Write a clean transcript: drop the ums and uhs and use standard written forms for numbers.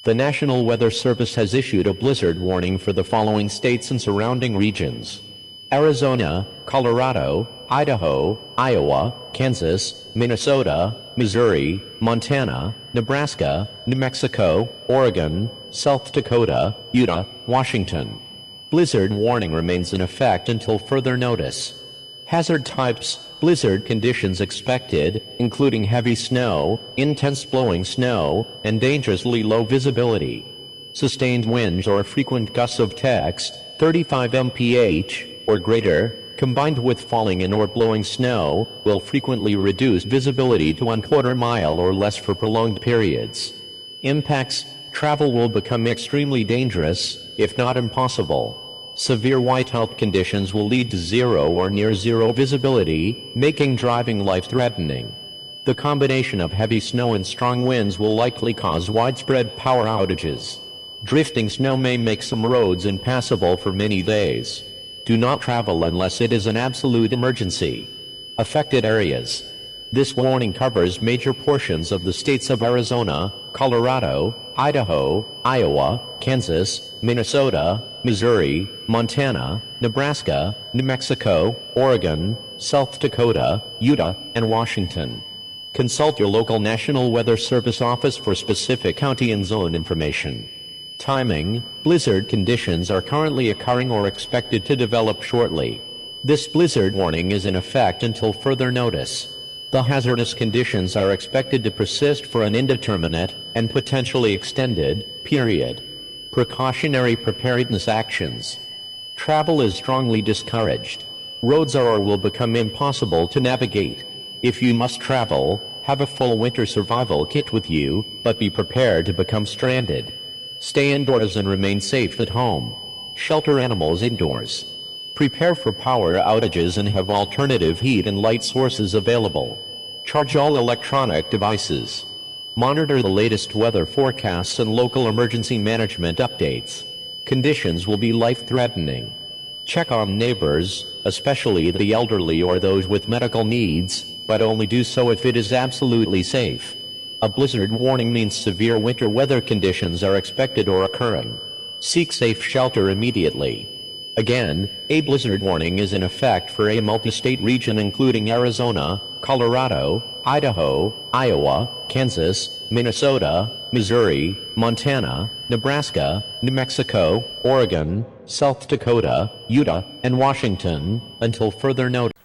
The National Weather Service has issued a blizzard warning for the following states and surrounding regions: Arizona, Colorado, Idaho, Iowa, Kansas, Minnesota, Missouri, Montana, Nebraska, New Mexico, Oregon, South Dakota, Utah, Washington. Blizzard warning remains in effect until further notice. Hazard types: blizzard conditions expected, including heavy snow, intense blowing snow, and dangerously low visibility. Sustained winds or frequent gusts of text, 35 mph or greater, combined with falling in or blowing snow, will frequently reduce visibility to 1/4 mile or less for prolonged periods. Impacts: travel will become extremely dangerous, if not impossible. Severe whiteout conditions will lead to zero or near zero visibility, making driving life-threatening. The combination of heavy snow and strong winds will likely cause widespread power outages. Drifting snow may make some roads impassable for many days. Do not travel unless it is an absolute emergency. Affected areas: this warning covers major portions of the states of Arizona, Colorado, Idaho, Iowa, Kansas, Minnesota, Missouri, Montana, Nebraska, New Mexico, Oregon, South Dakota, Utah, and Washington. Consult your local National Weather Service office for specific county and zone information. Timing: blizzard conditions are currently occurring or expected to develop shortly. This blizzard warning is in effect until further notice. The hazardous conditions are expected to persist for an indeterminate and potentially extended period. Precautionary preparedness actions: travel is strongly discouraged. Roads are or will become impossible to navigate. If you must travel, have a full winter survival kit with you, but be prepared to become stranded. Stay indoors and remain safe at home. Shelter animals indoors. Prepare for power outages and have alternative heat and light sources available. Charge all electronic devices. Monitor the latest weather forecasts and local emergency management updates. Conditions will be life-threatening. Check on neighbors, especially the elderly or those with medical needs, but only do so if it is absolutely safe. A blizzard warning means severe winter weather conditions are expected or occurring. Seek safe shelter immediately. Again, a blizzard warning is in effect for a multi-state region including Arizona, Colorado, Idaho, Iowa, Kansas, Minnesota, Missouri, Montana, Nebraska, New Mexico, Oregon, South Dakota, Utah, and Washington, until further notice.